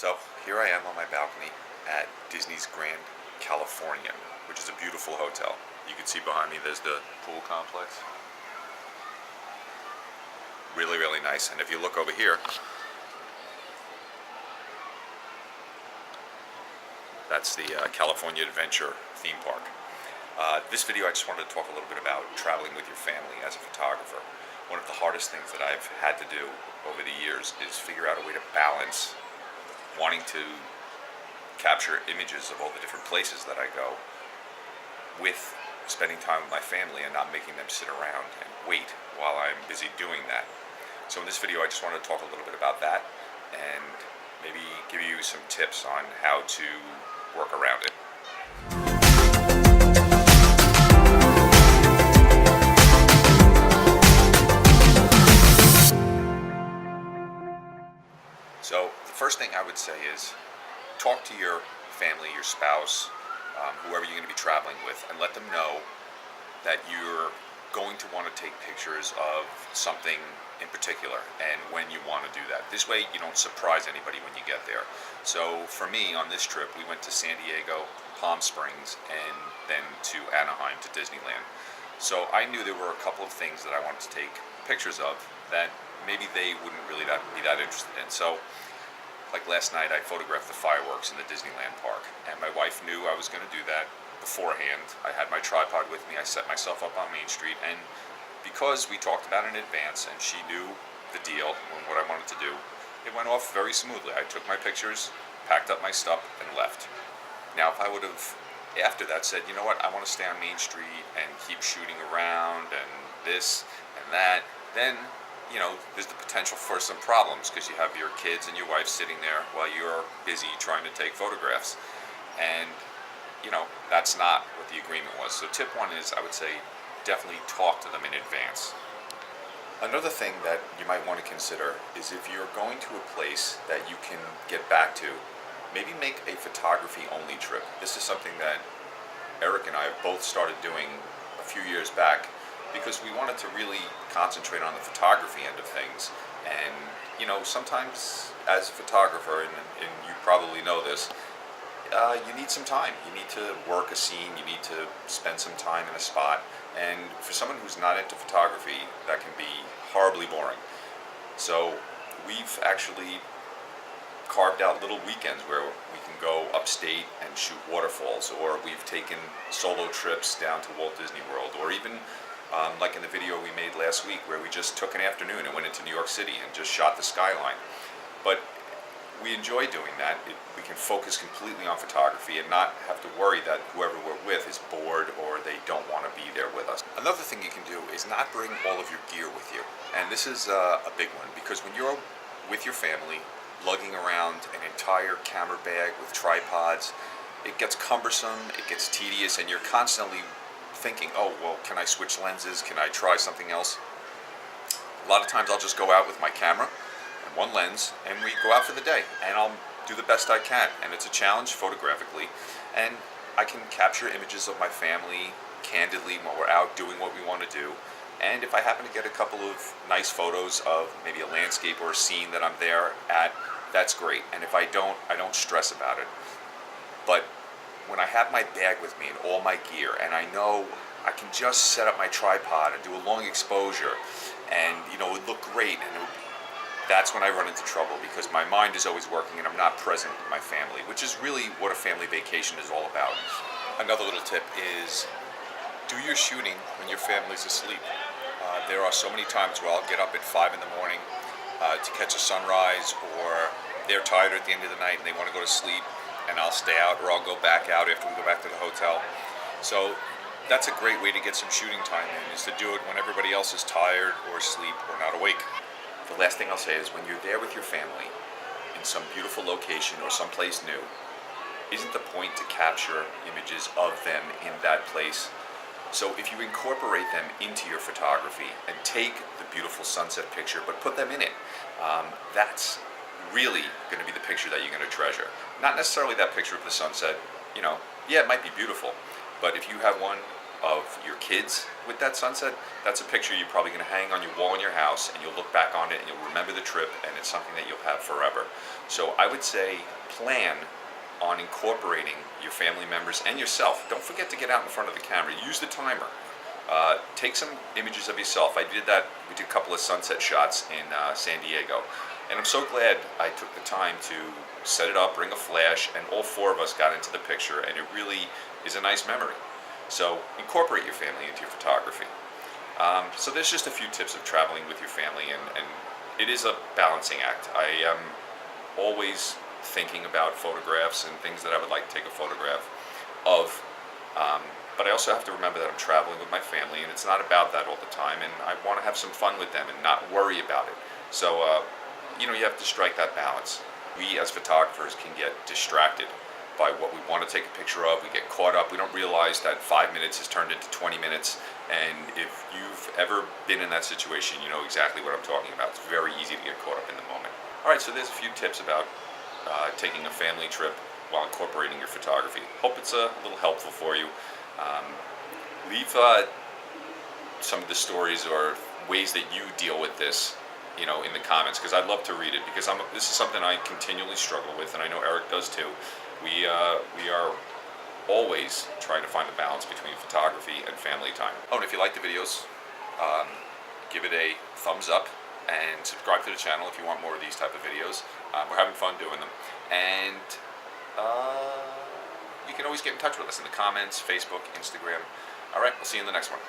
So here I am on my balcony at Disney's Grand Californian, which is a beautiful hotel. You can see behind me there's the pool complex. Really, really nice. And if you look over here, that's the California Adventure theme park. This video I just wanted to talk a little bit about traveling with your family as a photographer. One of the hardest things that I've had to do over the years is figure out a way to balance wanting to capture images of all the different places that I go with spending time with my family and not making them sit around and wait while I'm busy doing that. So in this video I just wanted to talk a little bit about that and maybe give you some tips on how to work around it. So the first thing I would say is talk to your family, your spouse, whoever you're going to be traveling with, and let them know that you're going to want to take pictures of something in particular and when you want to do that. This way you don't surprise anybody when you get there. So for me on this trip, we went to San Diego, Palm Springs, and then to Anaheim to Disneyland. So I knew there were a couple of things that I wanted to take pictures of that maybe they wouldn't really be that interested in. So like last night I photographed the fireworks in the Disneyland park, and my wife knew I was going to do that beforehand. I had my tripod with me, I set myself up on Main Street, and because we talked about it in advance and she knew the deal and what I wanted to do, it went off very smoothly. I took my pictures, packed up my stuff, and left. Now if I would have after that said, you know what, I want to stay on Main Street and keep shooting around and this and that, then you know, there's the potential for some problems because you have your kids and your wife sitting there while you're busy trying to take photographs. And, you know, that's not what the agreement was. So tip one is, I would say, definitely talk to them in advance. Another thing that you might want to consider is if you're going to a place that you can get back to, maybe make a photography-only trip. This is something that Eric and I have both started doing a few years back, because we wanted to really concentrate on the photography end of things. And you know, sometimes as a photographer, and you probably know this, you need some time. You need to work a scene, you need to spend some time in a spot, and for someone who's not into photography, that can be horribly boring. So we've actually carved out little weekends where we can go upstate and shoot waterfalls, or we've taken solo trips down to Walt Disney World, or even like in the video we made last week where we just took an afternoon and went into New York City and just shot the skyline. But we enjoy doing that. We can focus completely on photography and not have to worry that whoever we're with is bored or they don't want to be there with us. Another thing you can do is not bring all of your gear with you. And this is a big one, because when you're with your family lugging around an entire camera bag with tripods, it gets cumbersome, it gets tedious, and you're constantly thinking, oh, well, can I switch lenses? Can I try something else? A lot of times I'll just go out with my camera and one lens, and we go out for the day, and I'll do the best I can. And it's a challenge photographically, and I can capture images of my family candidly when we're out doing what we want to do. And if I happen to get a couple of nice photos of maybe a landscape or a scene that I'm there at, that's great. And if I don't stress about it. But when I have my bag with me and all my gear, and I know I can just set up my tripod and do a long exposure, and you know, it would look great, and that's when I run into trouble, because my mind is always working and I'm not present with my family, which is really what a family vacation is all about. Another little tip is do your shooting when your family's asleep. There are so many times where I'll get up at 5 in the morning to catch a sunrise, or they're tired at the end of the night and they want to go to sleep, and I'll stay out, or I'll go back out after we go back to the hotel. So that's a great way to get some shooting time in, is to do it when everybody else is tired or asleep or not awake. The last thing I'll say is when you're there with your family in some beautiful location or someplace new, isn't the point to capture images of them in that place? So if you incorporate them into your photography and take the beautiful sunset picture but put them in it, that's really going to be the picture that you're going to treasure. Not necessarily that picture of the sunset, you know, yeah, it might be beautiful, but if you have one of your kids with that sunset, that's a picture you're probably going to hang on your wall in your house, and you'll look back on it and you'll remember the trip, and it's something that you'll have forever. So I would say plan on incorporating your family members and yourself. Don't forget to get out in front of the camera. Use the timer. Take some images of yourself. I did that. We did a couple of sunset shots in San Diego, and I'm so glad I took the time to set it up, bring a flash, and all four of us got into the picture, and it really is a nice memory. So incorporate your family into your photography. So there's just a few tips of traveling with your family, and it is a balancing act. I am always thinking about photographs and things that I would like to take a photograph of. But I also have to remember that I'm traveling with my family, and it's not about that all the time, and I want to have some fun with them and not worry about it. So, you have to strike that balance. We as photographers can get distracted by what we want to take a picture of. We get caught up. We don't realize that 5 minutes has turned into 20 minutes. And if you've ever been in that situation, you know exactly what I'm talking about. It's very easy to get caught up in the moment. All right, so there's a few tips about taking a family trip while incorporating your photography. Hope it's a little helpful for you. Leave some of the stories or ways that you deal with this, in the comments, because I'd love to read it, because this is something I continually struggle with, and I know Eric does too. We are always trying to find a balance between photography and family time. Oh, and if you like the videos, give it a thumbs up and subscribe to the channel if you want more of these type of videos. We're having fun doing them, and you can always get in touch with us in the comments, Facebook, Instagram. All right, we'll see you in the next one.